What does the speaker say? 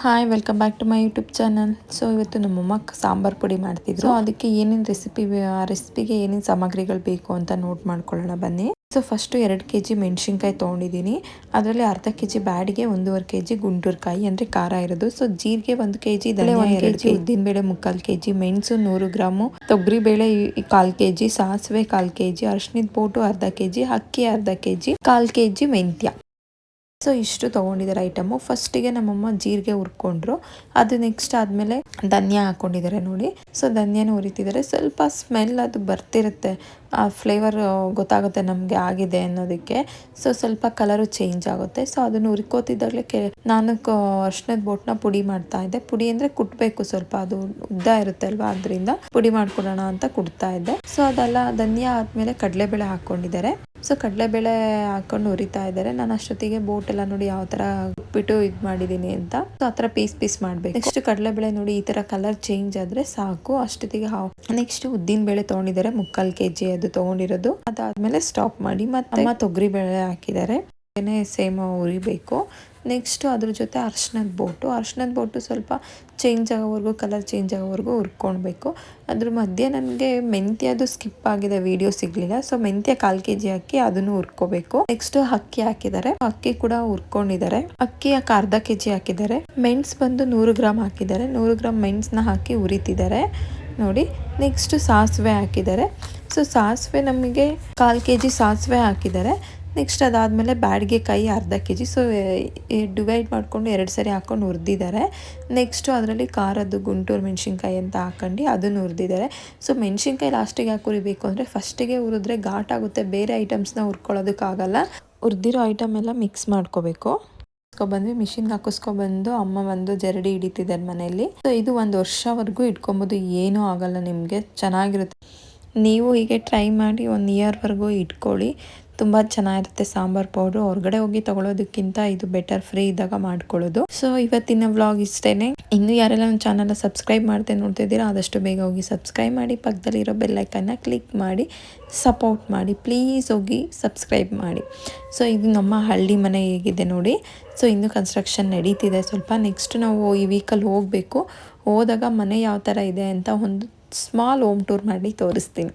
Hi welcome back to my YouTube channel. So ಇವತ್ತು ನಮ್ಮಮ್ಮ ಸಾಂಬಾರು ಪುಡಿ ಮಾಡ್ತಿದ್ರು. ಸೊ ಅದಕ್ಕೆ ಏನೇನು ಆ ರೆಸಿಪಿಗೆ ಏನೇನು ಸಾಮಗ್ರಿಗಳು ಬೇಕು ಅಂತ ನೋಟ್ ಮಾಡ್ಕೊಳ್ಳೋಣ ಬನ್ನಿ. ಸೊ ಫಸ್ಟು 2 kg ಮೆಣಸಿನ್ಕಾಯಿ ತೊಗೊಂಡಿದ್ದೀನಿ. ಅದರಲ್ಲಿ ಅರ್ಧ kg ಬ್ಯಾಡಿಗೆ 1.5 kg ಗುಂಟೂರ್ಕಾಯಿ ಅಂದರೆ ಖಾರ ಇರೋದು. ಸೊ ಜೀರಿಗೆ 1 kg, ಧನಿಯಾ 2 kg, ಉದ್ದಿನಬೇಳೆ 3/4 kg, ಮೆಣಸು 100 ಗ್ರಾಮು, ತೊಗರಿಬೇಳೆ 1/4 kg, ಸಾಸಿವೆ 1/4 kg, ಅರಿಶಿಣದ ಪೌಡರ್ ಅರ್ಧ kg, ಅಕ್ಕಿ ಅರ್ಧ kg, 1/4 kg ಮೆಂತ್ಯ. ಸೊ ಇಷ್ಟು ತೊಗೊಂಡಿದ್ದಾರೆ ಐಟಮು. ಫಸ್ಟಿಗೆ ನಮ್ಮಮ್ಮ ಜೀರಿಗೆ ಹುರ್ಕೊಂಡ್ರು. ಅದು ನೆಕ್ಸ್ಟ್ ಆದಮೇಲೆ ಧನಿಯಾ ಹಾಕ್ಕೊಂಡಿದ್ದಾರೆ ನೋಡಿ. ಸೊ ಧನಿಯಾನ ಹುರಿತಿದ್ದಾರೆ. ಸ್ವಲ್ಪ ಸ್ಮೆಲ್ ಅದು ಬರ್ತಿರುತ್ತೆ, ಆ ಫ್ಲೇವರ್ ಗೊತ್ತಾಗುತ್ತೆ ನಮಗೆ ಆಗಿದೆ ಅನ್ನೋದಕ್ಕೆ. ಸೊ ಸ್ವಲ್ಪ ಕಲರು ಚೇಂಜ್ ಆಗುತ್ತೆ. ಸೊ ಅದನ್ನು ಹುರ್ಕೋತಿದ್ದಾಗಲೇ ನಾನು ಅರ್ಶಿಣದ ಬೋಟ್ನ ಪುಡಿ ಮಾಡ್ತಾ ಇದ್ದೆ. ಪುಡಿ ಅಂದರೆ ಕುಟ್ಟಬೇಕು, ಸ್ವಲ್ಪ ಅದು ಉದ್ದ ಇರುತ್ತೆ ಅಲ್ವಾ, ಅದರಿಂದ ಪುಡಿ ಮಾಡ್ಕೊಡೋಣ ಅಂತ ಕುಡ್ತಾ ಇದ್ದೆ. ಸೊ ಅದೆಲ್ಲ ಧನಿಯಾ ಆದಮೇಲೆ ಕಡಲೆಬೇಳೆ ಹಾಕ್ಕೊಂಡಿದ್ದಾರೆ. ಸೊ ಕಡಲೆಬೇಳೆ ಹಾಕೊಂಡು ಹುರಿತಾ ಇದ್ದಾರೆ. ನಾನು ಅಷ್ಟೊತ್ತಿಗೆ ಬೋಟ್ ಎಲ್ಲ ನೋಡಿ ಯಾವ ಥರ ಬಿಟ್ಟು ಇದು ಮಾಡಿದ್ದೀನಿ ಅಂತ. ಸೊ ಆ ಥರ ಪೀಸ್ ಮಾಡಬೇಕು. ನೆಕ್ಸ್ಟ್ ಕಡಲೆಬೇಳೆ ನೋಡಿ ಈ ಥರ ಕಲರ್ ಚೇಂಜ್ ಆದರೆ ಸಾಕು. ಅಷ್ಟೊತ್ತಿಗೆ ನೆಕ್ಸ್ಟ್ ಉದ್ದಿನ ಬೇಳೆ ತೊಗೊಂಡಿದ್ದಾರೆ 3/4 kg ಅದು ತೊಗೊಂಡಿರೋದು. ಅದಾದಮೇಲೆ ಸ್ಟಾಪ್ ಮಾಡಿ ಮತ್ತೆ ಅಮ್ಮ ತೊಗರಿ ಬೇಳೆ ಹಾಕಿದ್ದಾರೆ. ಸೇಮ್ ಹುರಿಬೇಕು. ನೆಕ್ಸ್ಟು ಅದ್ರ ಜೊತೆ ಅರ್ಶಿಣದ ಬೋಟು ಸ್ವಲ್ಪ ಚೇಂಜ್ ಆಗೋವರೆಗೂ, ಕಲರ್ ಚೇಂಜ್ ಆಗೋವರೆಗೂ ಹುರ್ಕೊಳ್ಬೇಕು. ಅದ್ರ ಮಧ್ಯೆ ನನಗೆ ಮೆಂತ್ಯದು ಸ್ಕಿಪ್ ಆಗಿದೆ, ವಿಡಿಯೋ ಸಿಗಲಿಲ್ಲ. ಸೊ ಮೆಂತ್ಯ 1/4 kg ಹಾಕಿ ಅದನ್ನು ಹುರ್ಕೋಬೇಕು. ನೆಕ್ಸ್ಟ್ ಅಕ್ಕಿ ಹಾಕಿದ್ದಾರೆ. ಅಕ್ಕಿ ಕೂಡ ಹುರ್ಕೊಂಡಿದ್ದಾರೆ. ಅಕ್ಕಿ ಅರ್ಧ kg ಹಾಕಿದ್ದಾರೆ. ಮೆಣಸು ಬಂದು 100 ಗ್ರಾಮ್ ಹಾಕಿದ್ದಾರೆ. 100 ಗ್ರಾಮ್ ಮೆಣಸನ್ನ ಹಾಕಿ ಹುರಿತಿದ್ದಾರೆ ನೋಡಿ. ನೆಕ್ಸ್ಟ್ ಸಾಸಿವೆ ಹಾಕಿದ್ದಾರೆ. ಸೊ ಸಾಸಿವೆ ನಮಗೆ 1/4 kg ಸಾಸಿವೆ ಹಾಕಿದ್ದಾರೆ. ನೆಕ್ಸ್ಟ್ ಅದಾದಮೇಲೆ ಬ್ಯಾಡಿಗೆ ಕಾಯಿ ಅರ್ಧ kg. ಸೊ ಡಿವೈಡ್ ಮಾಡಿಕೊಂಡು 2 ಸರಿ ಹಾಕ್ಕೊಂಡು ಹುರಿದಿದ್ದಾರೆ. ನೆಕ್ಸ್ಟು ಅದರಲ್ಲಿ ಖಾರದ್ದು ಗುಂಟೂರು ಮೆಣಸಿನ್ಕಾಯಿ ಅಂತ ಹಾಕೊಂಡು ಅದನ್ನು ಹುರಿದಿದ್ದಾರೆ. ಸೊ ಮೆಣಸಿನ್ಕಾಯಿ ಲಾಸ್ಟಿಗೆ ಹಾಕಿ ಹುರಿಬೇಕು ಅಂದರೆ ಫಸ್ಟಿಗೆ ಹುರಿದ್ರೆ ಘಾಟ್ ಆಗುತ್ತೆ, ಬೇರೆ ಐಟಮ್ಸ್ನ ಹುರ್ಕೊಳ್ಳೋದಕ್ಕಾಗಲ್ಲ. ಹುರಿದಿರೋ ಐಟಮ್ ಎಲ್ಲ ಮಿಕ್ಸ್ ಮಾಡ್ಕೋಬೇಕು. ಬಂದ್ವಿ ಮಿಷಿನ್ಗೆ ಹಾಕಿಸ್ಕೊಬಂದು ಅಮ್ಮ ಒಂದು ಜರಡಿ ಹಿಡಿತಿದ್ದಾರೆ ಮನೆಯಲ್ಲಿ. ಸೊ ಇದು 1 ವರ್ಷವರೆಗೂ ಇಟ್ಕೊಬೋದು, ಏನೂ ಆಗಲ್ಲ ನಿಮಗೆ, ಚೆನ್ನಾಗಿರುತ್ತೆ. ನೀವು ಹೀಗೆ ಟ್ರೈ ಮಾಡಿ 1 ಇಯರ್ವರೆಗೂ ಇಟ್ಕೊಳ್ಳಿ, ತುಂಬ ಚೆನ್ನಾಗಿರುತ್ತೆ ಸಾಂಬಾರ್ ಪೌಡ್ರು. ಹೊರಗಡೆ ಹೋಗಿ ತೊಗೊಳೋದಕ್ಕಿಂತ ಇದು ಬೆಟರ್, ಫ್ರೀ ಇದ್ದಾಗ ಮಾಡ್ಕೊಳ್ಳೋದು. ಸೊ ಇವತ್ತಿನ ವ್ಲಾಗ್ ಇಷ್ಟೇನೆ. ಇನ್ನೂ ಯಾರೆಲ್ಲ ನನ್ನ ಚಾನಲ್ನ ಸಬ್ಸ್ಕ್ರೈಬ್ ಮಾಡ್ತಾ ನೋಡ್ತಿದ್ದೀರಾ ಆದಷ್ಟು ಬೇಗ ಹೋಗಿ ಸಬ್ಸ್ಕ್ರೈಬ್ ಮಾಡಿ, ಪಕ್ಕದಲ್ಲಿರೋ ಬೆಲ್ಲೈಕನ್ನ ಕ್ಲಿಕ್ ಮಾಡಿ ಸಪೋರ್ಟ್ ಮಾಡಿ, ಪ್ಲೀಸ್ ಹೋಗಿ ಸಬ್ಸ್ಕ್ರೈಬ್ ಮಾಡಿ. ಸೊ ಇದು ನಮ್ಮ ಹಳ್ಳಿ ಮನೆ ಹೇಗಿದೆ ನೋಡಿ. ಸೊ ಇನ್ನು ಕನ್ಸ್ಟ್ರಕ್ಷನ್ ನಡೀತಿದೆ ಸ್ವಲ್ಪ. ನೆಕ್ಸ್ಟ್ ನಾವು ಈ ವೀಕಲ್ಲಿ ಹೋಗಬೇಕು. ಹೋದಾಗ ಮನೆ ಯಾವ ಥರ ಇದೆ ಅಂತ ಒಂದು ಸ್ಮಾಲ್ ಹೋಮ್ ಟೂರ್ ಮಾಡಿ ತೋರಿಸ್ತೀನಿ.